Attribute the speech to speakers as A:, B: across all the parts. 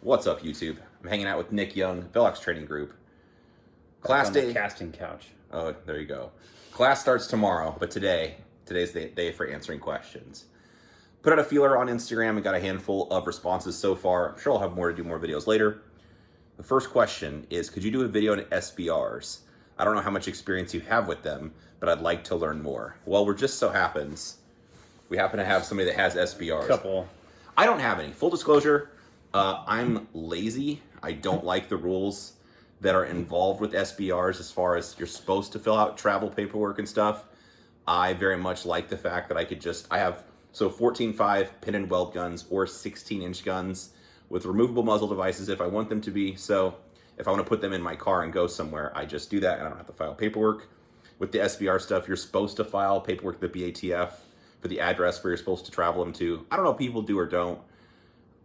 A: What's up, YouTube? I'm hanging out with Nick Young, Velox Training Group. Class day.
B: The casting couch.
A: Oh, there you go. Class starts tomorrow, but today's the day for answering questions. Put out a feeler on Instagram and got a handful of responses so far. I'm sure I'll have more to do more videos later. The first question is, could you do a video on SBRs? I don't know how much experience you have with them, but I'd like to learn more. Well, we happen to have somebody that has SBRs.
B: Couple.
A: I don't have any. Full disclosure, I'm lazy. I don't like the rules that are involved with SBRs as far as you're supposed to fill out travel paperwork and stuff. I very much like the fact that I have 14.5 pin and weld guns or 16-inch guns with removable muzzle devices if I want them to be. So if I want to put them in my car and go somewhere, I just do that and I don't have to file paperwork. With the SBR stuff, you're supposed to file paperwork to the BATF for the address where you're supposed to travel them to. I don't know if people do or don't.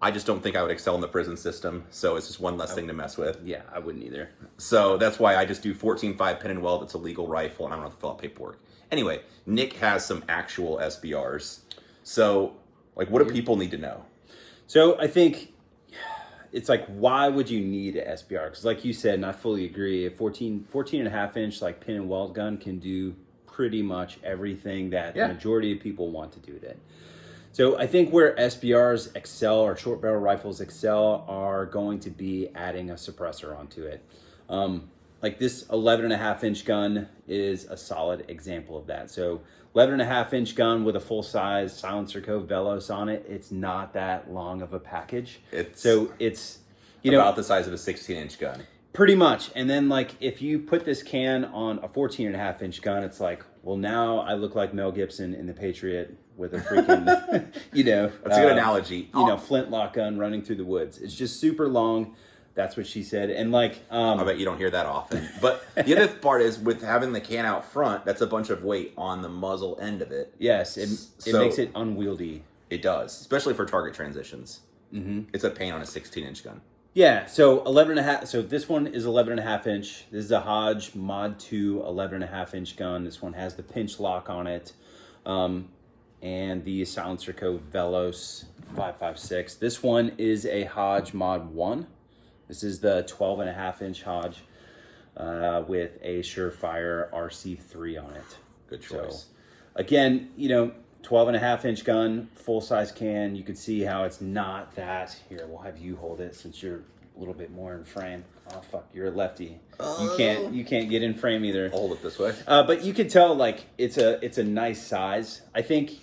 A: I just don't think I would excel in the prison system, so it's just one less thing to mess with.
B: Yeah, I wouldn't either.
A: So that's why I just do 14.5 pin and weld. It's a legal rifle, and I don't have to fill out paperwork. Anyway, Nick has some actual SBRs. So, what do people need to know?
B: So I think it's why would you need an SBR? Because like you said, and I fully agree, a 14 and a half inch pin and weld gun can do pretty much everything that the majority of people want to do it in. So I think where SBRs excel or short barrel rifles excel are going to be adding a suppressor onto it. This 11 and a half inch gun is a solid example of that. So 11 and a half inch gun with a full size silencer code Velos on it. It's not that long of a package. It's
A: about the size of a 16-inch gun.
B: Pretty much. And then if you put this can on a 14 and a half inch gun, it's well, now I look like Mel Gibson in The Patriot with a freaking,
A: That's a good analogy.
B: Flintlock gun running through the woods. It's just super long. That's what she said. And
A: I bet you don't hear that often. But the other part is with having the can out front, that's a bunch of weight on the muzzle end of it.
B: Yes, it makes it unwieldy.
A: It does, especially for target transitions. Mm-hmm. It's a pain on a 16-inch gun.
B: Yeah, so 11 and a half. So this one is 11 and a half inch. This is a Hodge Mod 2 11 and a half inch gun. This one has the pinch lock on it. And the silencer code Velos 556. This one is a Hodge Mod 1. This is the 12 and a half inch Hodge with a Surefire RC3 on it.
A: Good choice.
B: So, again, 12 and a half inch gun, full size can. You can see how it's not that. Here, we'll have you hold it since you're a little bit more in frame. Oh fuck, you're a lefty. You can't get in frame either.
A: I'll hold it this way.
B: But you can tell it's a nice size. I think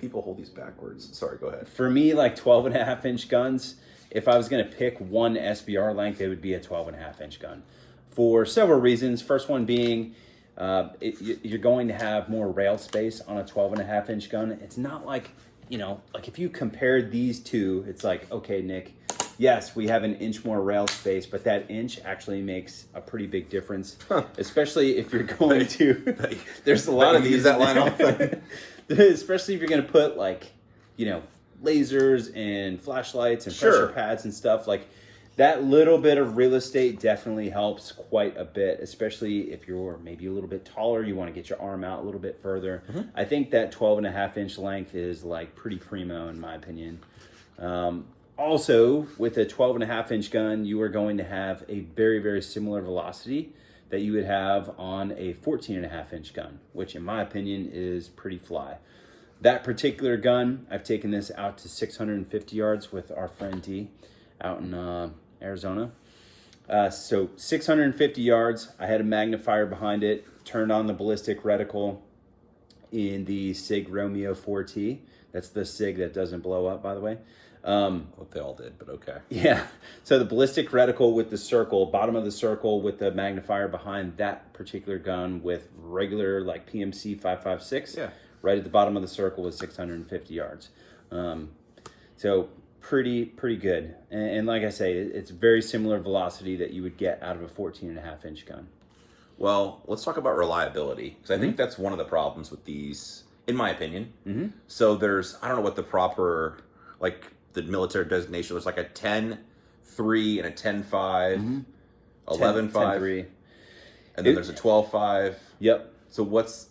A: people hold these backwards. Sorry, go ahead.
B: For me, 12 and a half inch guns, if I was going to pick one SBR length, it would be a 12 and a half inch gun for several reasons. First one being, you're going to have more rail space on a 12 and a half inch gun. It's not if you compared these two, it's okay, Nick, yes, we have an inch more rail space, but that inch actually makes a pretty big difference, especially if you're going to, there's a lot of these.
A: Use that line often.
B: Especially if you're going to put lasers and flashlights and pressure pads and stuff. That little bit of real estate definitely helps quite a bit, especially if you're maybe a little bit taller, you want to get your arm out a little bit further. Mm-hmm. I think that 12 and a half inch length is pretty primo in my opinion. Also, with a 12 and a half inch gun, you are going to have a very, very similar velocity that you would have on a 14 and a half inch gun, which in my opinion is pretty fly. That particular gun, I've taken this out to 650 yards with our friend D out in Arizona. So 650 yards, I had a magnifier behind it, turned on the ballistic reticle in the SIG Romeo 4T. That's the SIG that doesn't blow up, by the way.
A: They all did, but okay.
B: Yeah. So the ballistic reticle with the circle, bottom of the circle with the magnifier behind that particular gun with regular PMC 556.
A: Yeah.
B: Right at the bottom of the circle was 650 yards. So pretty good. And like I say, it's very similar velocity that you would get out of a 14 and a half inch gun.
A: Well, let's talk about reliability, because I think that's one of the problems with these, in my opinion. Mm-hmm. So I don't know what the proper, the military designation, there's a 10-3 and a 10-5, mm-hmm. 11-5. 10-3. And then there's a 12-5.
B: Yep.
A: So what's,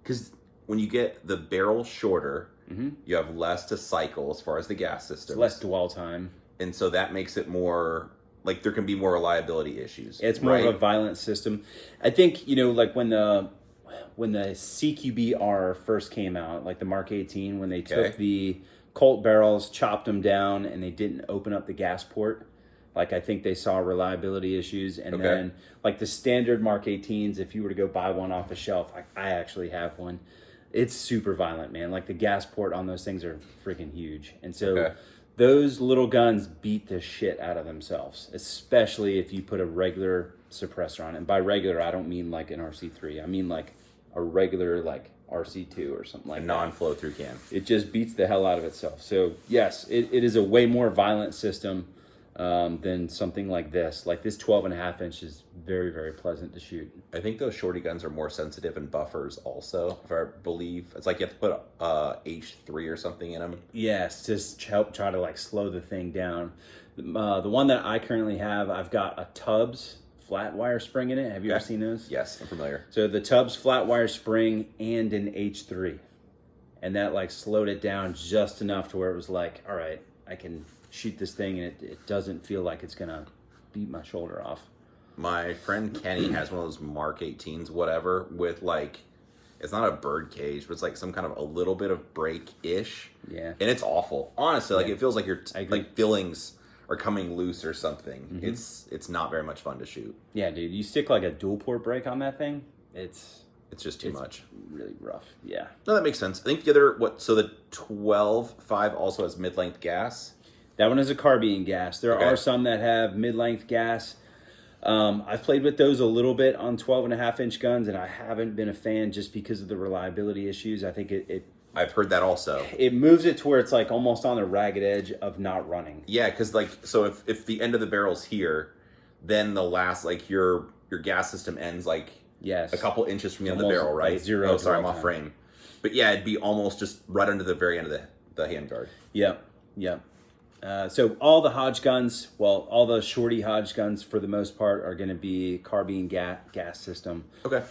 A: because when you get the barrel shorter,
B: mm-hmm.
A: you have less to cycle as far as the gas system.
B: Less dwell time. Yeah.
A: And so that makes it more like there can be more reliability issues.
B: It's more
A: right?
B: of a violent system. I think, like when the CQB-R first came out, like the Mark 18, when they took the Colt barrels, chopped them down, and they didn't open up the gas port, like I think they saw reliability issues. And then like the standard Mark 18s, if you were to go buy one off the shelf, I actually have one. It's super violent, man. Like the gas port on those things are freaking huge. And so those little guns beat the shit out of themselves, especially if you put a regular suppressor on it. And by regular, I don't mean like an RC3. I mean like a regular like RC2 or something like that.
A: Non-flow through can.
B: It just beats the hell out of itself. So yes, it is a way more violent system than something like this. Like this 12.5 inch is very, very pleasant to shoot.
A: I think those shorty guns are more sensitive in buffers also, if I believe. It's like you have to put H3 or something in them.
B: Yes, just help try to like slow the thing down. The one that I currently have, I've got a Tubbs flat wire spring in it. Have you ever seen those?
A: Yes, I'm familiar.
B: So the Tubbs flat wire spring and an H3. And that like slowed it down just enough to where it was like, all right, I can shoot this thing and it doesn't feel like it's gonna beat my shoulder off.
A: My friend Kenny has one of those Mark 18s, whatever, with like, it's not a bird cage, but it's like some kind of a little bit of break-ish.
B: Yeah.
A: And it's awful. Honestly, like it feels like your like fillings are coming loose or something. It's not very much fun to shoot.
B: Yeah, dude. You stick like a dual port brake on that thing, it's
A: just too much.
B: Really rough. Yeah.
A: No, that makes sense. I think the other, so the 12.5 also has mid-length gas.
B: That one is a carbine gas. There are some that have mid-length gas. I've played with those a little bit on 12.5 inch guns, and I haven't been a fan just because of the reliability issues. I think
A: I've heard that also.
B: It moves it to where it's like almost on the ragged edge of not running.
A: Yeah, because like, so if the end of the barrel's here, then the last, like your gas system ends like a couple inches from the end of the barrel, right?
B: Like zero.
A: Oh, sorry, I'm off frame. But yeah, it'd be almost just right under the very end of the handguard.
B: Yep. So all the Hodge guns, all the shorty Hodge guns for the most part are going to be carbine gas system.
A: Okay.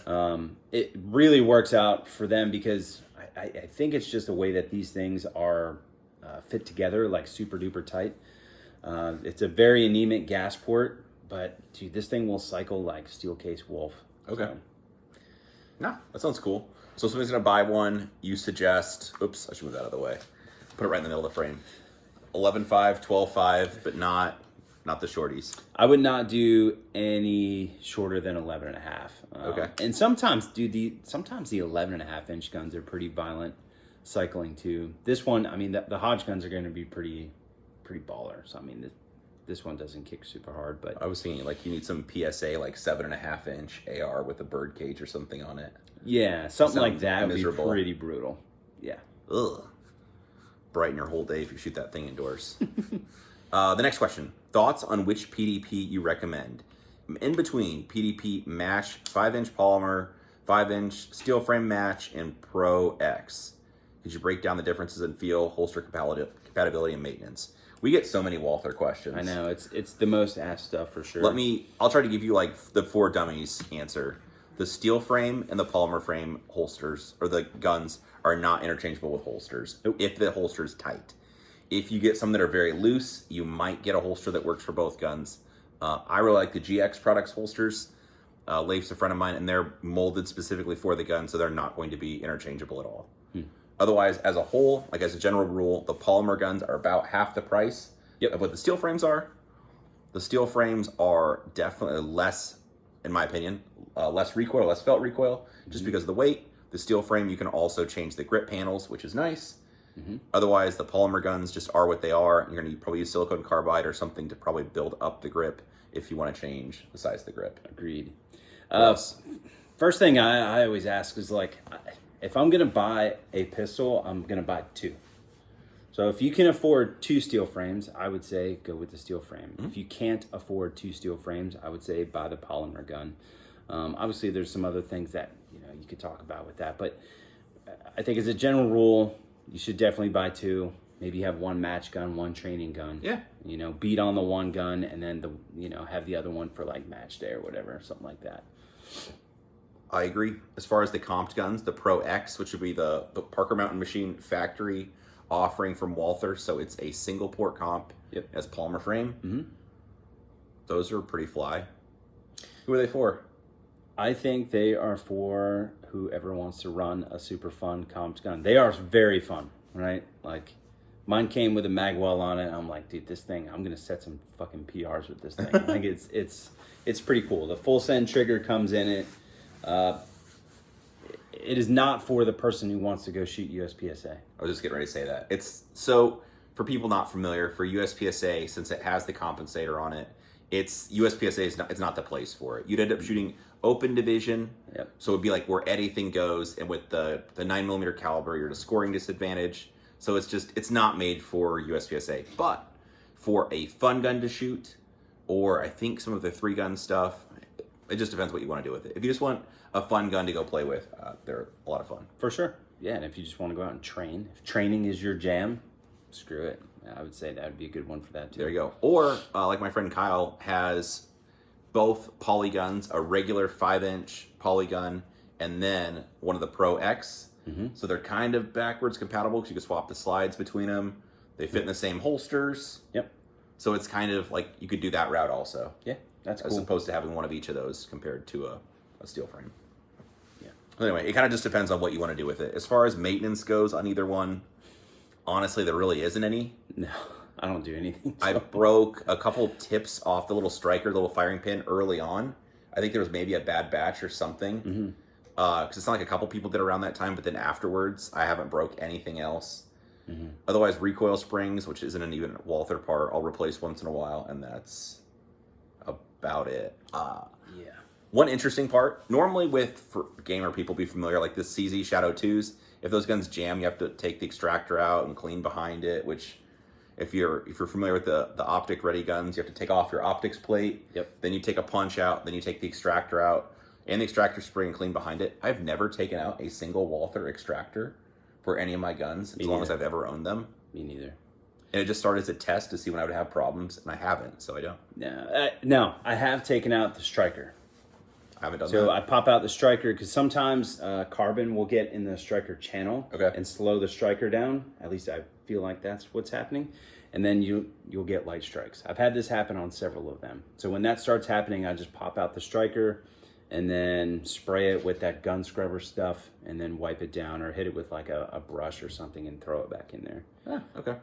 B: It really works out for them because I think it's just the way that these things are fit together, like super duper tight. It's a very anemic gas port, but dude, this thing will cycle like steel case wolf.
A: Okay.
B: So.
A: Nah, that sounds cool. So if somebody's going to buy one, you suggest, oops, I should move that out of the way. Put it right in the middle of the frame. 11.5, 12.5, but not the shorties.
B: I would not do any shorter than 11.5.
A: Okay.
B: And sometimes, dude, sometimes the 11.5 inch guns are pretty violent cycling too. This one, I mean, the Hodge guns are going to be pretty baller. So I mean, this one doesn't kick super hard, but
A: I was thinking like you need some PSA like 7.5 inch AR with a bird cage or something on it.
B: Yeah, something like that
A: miserable.
B: would be pretty brutal. Yeah.
A: Ugh. Brighten your whole day if you shoot that thing indoors. The next question. Thoughts on which PDP you recommend? In between PDP match, 5-inch polymer, 5-inch steel frame match, and Pro X. Could you break down the differences in feel, holster compatibility, and maintenance? We get so many Walther questions.
B: I know, it's the most asked stuff for sure.
A: I'll try to give you like the 4 dummies answer. The steel frame and the polymer frame holsters, or the guns, are not interchangeable with holsters if the holster is tight. If you get some that are very loose, you might get a holster that works for both guns. I really like the GX Products holsters. Leif's a friend of mine, and they're molded specifically for the gun, so they're not going to be interchangeable at all. Otherwise, as a whole, like as a general rule, the polymer guns are about half the price of what the steel frames are. The steel frames are definitely less, in my opinion, less recoil, less felt recoil, just because of the weight. The steel frame, you can also change the grip panels, which is nice. Otherwise, the polymer guns just are what they are. You're going to probably use silicone carbide or something to probably build up the grip if you want to change the size of the grip.
B: Agreed. First thing I always ask is like, if I'm going to buy a pistol, I'm going to buy 2. So if you can afford 2 steel frames, I would say go with the steel frame. If you can't afford 2 steel frames, I would say buy the polymer gun. Obviously, there's some other things that you could talk about with that, but I think as a general rule, you should definitely buy 2. Maybe have 1 match gun, 1 training gun.
A: Yeah.
B: Beat on the 1 gun, and then have the other one for like match day or whatever, something like that.
A: I agree. As far as the comped guns, the Pro X, which would be the Parker Mountain Machine factory offering from Walther, so it's a single port comp as polymer frame.
B: Mm-hmm.
A: Those are pretty fly. Who are they for?
B: I think they are for whoever wants to run a super fun comped gun. They are very fun, right? Like, mine came with a magwell on it. I'm like, dude, this thing, I'm gonna set some fucking PRs with this thing. Like, it's pretty cool. The full send trigger comes in it. It is not for the person who wants to go shoot USPSA.
A: I was just getting ready to say that. It's so for people not familiar, for USPSA, since it has the compensator on it, it's USPSA is not, it's not the place for it. You'd end up shooting open division.
B: Yep.
A: So it'd be like where anything goes, and with the 9mm caliber, you're at a scoring disadvantage. So it's not made for USPSA. But for a fun gun to shoot, or I think some of the 3-gun stuff, it just depends what you want to do with it. If you just want a fun gun to go play with, they're a lot of fun.
B: For sure. Yeah, and if you just want to go out and train, if training is your jam, screw it. I would say that would be a good one for that too.
A: There you go. Or like my friend Kyle has both polyguns, a regular 5-inch polygun, and then one of the Pro X. Mm-hmm. So they're kind of backwards compatible because you can swap the slides between them. They fit in the same holsters.
B: Yep.
A: So it's kind of like you could do that route also.
B: Yeah, that's cool.
A: As opposed to having one of each of those compared to a steel frame.
B: Yeah.
A: Anyway, it kind of just depends on what you want to do with it. As far as maintenance goes on either one, honestly, there really isn't any.
B: No, I don't do anything. So.
A: I broke a couple tips off the little striker, the little firing pin early on. I think there was maybe a bad batch or something. Mm-hmm. Because it's not like a couple people did around that time, but then afterwards, I haven't broke anything else. Mm-hmm. Otherwise, recoil springs, which isn't an even Walther part, I'll replace once in a while, and that's about it.
B: Yeah.
A: One interesting part, normally for gamer people be familiar, like the CZ Shadow 2s, if those guns jam, you have to take the extractor out and clean behind it, which if you're familiar with the optic ready guns, you have to take off your optics plate.
B: Yep.
A: Then you take a punch out, then you take the extractor out and the extractor spring and clean behind it. I've never taken out a single Walther extractor for any of my guns as long as I've ever owned them.
B: Me neither.
A: And it just started as a test to see when I would have problems, and I haven't, so I don't.
B: No, I have taken out the striker.
A: I haven't done that.
B: So I pop out the striker because sometimes carbon will get in the striker channel and slow the striker down. At least I feel like that's what's happening. And then you'll get light strikes. I've had this happen on several of them. So when that starts happening, I just pop out the striker and then spray it with that gun scrubber stuff and then wipe it down or hit it with like a brush or something and throw it back in there.
A: Okay.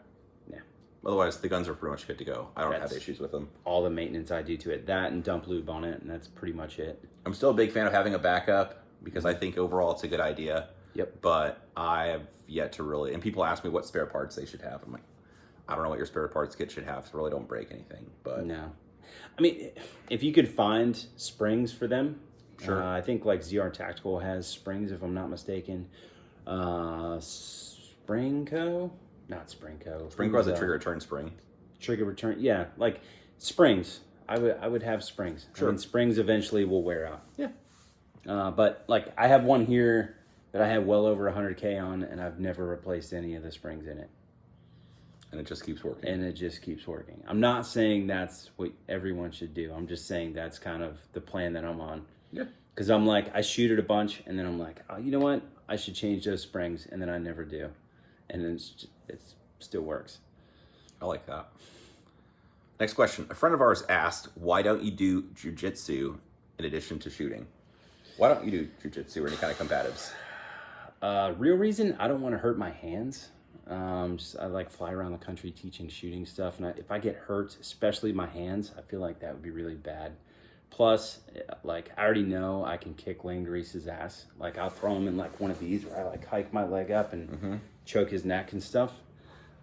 B: Yeah.
A: Otherwise, the guns are pretty much good to go. I don't have issues with them.
B: All the maintenance I do to it. That and dump lube on it, and that's pretty much it.
A: I'm still a big fan of having a backup because I think overall it's a good idea.
B: Yep.
A: But I have yet to really... And people ask me what spare parts they should have. I'm like, I don't know what your spare parts kit should have, so really don't break anything. But
B: no. I mean, if you could find springs for them...
A: Sure.
B: I think like ZR Tactical has springs, if I'm not mistaken. Springco? Not Springco.
A: Springco has a trigger return spring.
B: Trigger return, yeah. Like springs. I would have springs.
A: Sure.
B: I mean, springs eventually will wear out.
A: Yeah.
B: But like I have one here that I have well over 100K on, and I've never replaced any of the springs in it.
A: And it just keeps working.
B: And it just keeps working. I'm not saying that's what everyone should do. I'm just saying that's kind of the plan that I'm on.
A: Yeah.
B: Because I'm like, I shoot it a bunch, and then I'm like, oh, you know what? I should change those springs, and then I never do. And then it still works.
A: I like that. Next question. A friend of ours asked, why don't you do jujitsu in addition to shooting? Why don't you do jujitsu or any kind of combatives?
B: Real reason, I don't want to hurt my hands. I like fly around the country teaching shooting stuff, and if I get hurt, especially my hands, I feel like that would be really bad. Plus, like, I already know I can kick Lane Grease's ass. Like, I'll throw him in, like, one of these where I, like, hike my leg up and choke his neck and stuff.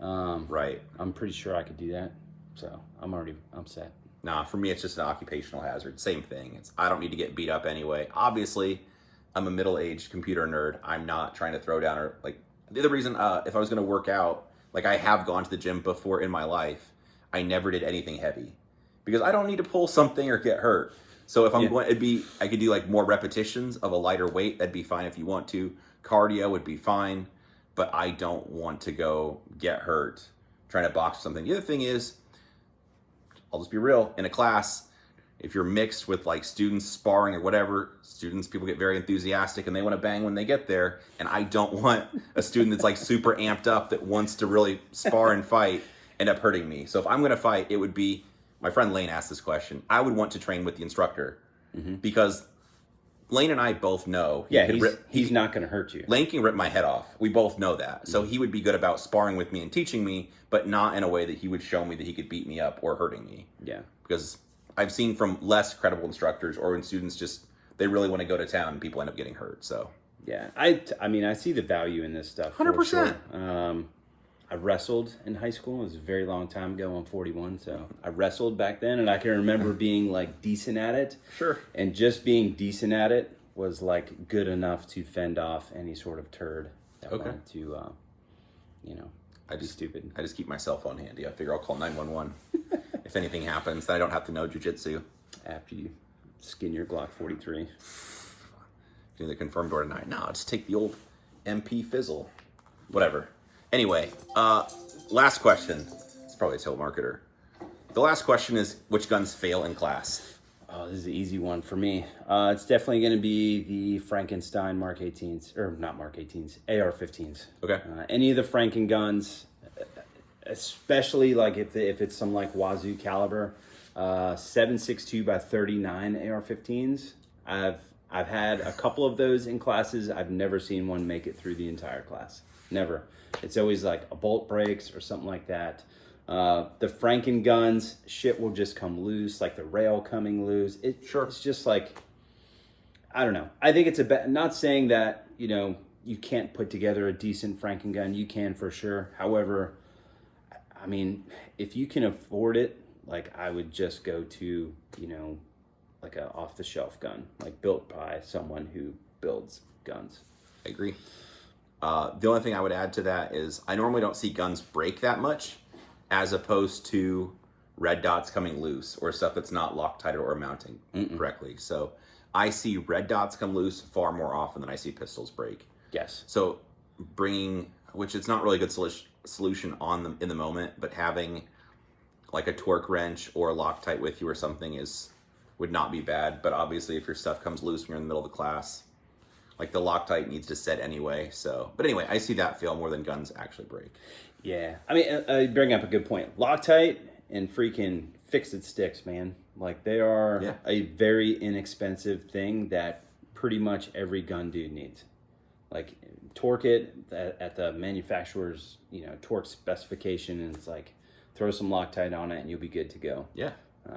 A: Right.
B: I'm pretty sure I could do that. So, I'm set.
A: Nah, for me, it's just an occupational hazard. Same thing. I don't need to get beat up anyway. Obviously, I'm a middle-aged computer nerd. I'm not trying to throw down or, like, the other reason, if I was going to work out, like, I have gone to the gym before in my life, I never did anything heavy. Because I don't need to pull something or get hurt. So if I'm going, I could do like more repetitions of a lighter weight. That'd be fine if you want to. Cardio would be fine, but I don't want to go get hurt trying to box something. The other thing is, I'll just be real. In a class, if you're mixed with like students sparring or whatever, people get very enthusiastic and they want to bang when they get there. And I don't want a student that's like super amped up that wants to really spar and fight end up hurting me. So if I'm going to fight, it would be, my friend Lane asked this question. I would want to train with the instructor because Lane and I both know
B: he's not going to hurt you.
A: Lane can rip my head off. We both know that. So he would be good about sparring with me and teaching me, but not in a way that he would show me that he could beat me up or hurting me.
B: Yeah.
A: Because I've seen from less credible instructors or when students just, they really want to go to town and people end up getting hurt. So
B: yeah, I mean, I see the value in this stuff.
A: 100%.
B: Sure. I wrestled in high school. It was a very long time ago. I'm 41, so I wrestled back then, and I can remember being like decent at it.
A: Sure.
B: And just being decent at it was like good enough to fend off any sort of turd that wanted to, be stupid.
A: I just keep my cell phone handy. I figure I'll call 911 if anything happens. Then I don't have to know jujitsu.
B: After you skin your Glock 43.
A: Do the confirmed or denied. No, I'll just take the old MP fizzle. Whatever. Anyway, last question. It's probably a telemarketer. The last question is, which guns fail in class?
B: Oh, this is an easy one for me. It's definitely going to be the Frankenstein Mark 18s, or not Mark 18s, AR-15s.
A: Okay.
B: Any of the Franken guns, especially like if it's some like Wazoo caliber, 7.62 by 39 AR-15s. I've had a couple of those in classes. I've never seen one make it through the entire class. Never. It's always like a bolt breaks or something like that. The Franken guns, shit will just come loose, like the rail coming loose. It's just like, I don't know. I think it's not saying that, you can't put together a decent Franken gun. You can for sure. However, I mean, if you can afford it, like I would just go to, like a off-the-shelf gun, like built by someone who builds guns.
A: I agree. The only thing I would add to that is I normally don't see guns break that much as opposed to red dots coming loose or stuff that's not Loctited or mounting correctly. So I see red dots come loose far more often than I see pistols break.
B: Yes.
A: So which it's not really a good solution in the moment, but having like a torque wrench or a Loctite with you or something would not be bad. But obviously if your stuff comes loose when you're in the middle of the class, like the Loctite needs to set anyway. But anyway, I see that fail more than guns actually break.
B: Yeah. I mean, you bring up a good point. Loctite and freaking fix-it sticks, man. Like they are a very inexpensive thing that pretty much every gun dude needs. Like torque it at the manufacturer's, torque specification, and it's like throw some Loctite on it and you'll be good to go.
A: Yeah.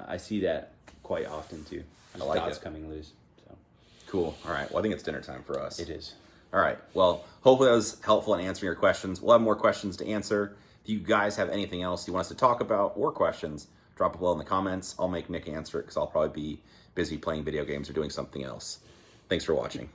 B: I see that quite often too.
A: I like
B: dots
A: it.
B: coming loose. So
A: Cool. All right. Well, I think it's dinner time for us.
B: it is.
A: All right. Well, hopefully that was helpful in answering your questions. We'll have more questions to answer. If you guys have anything else you want us to talk about or questions, drop it below in the comments. I'll make Nick answer it because I'll probably be busy playing video games or doing something else. Thanks for watching.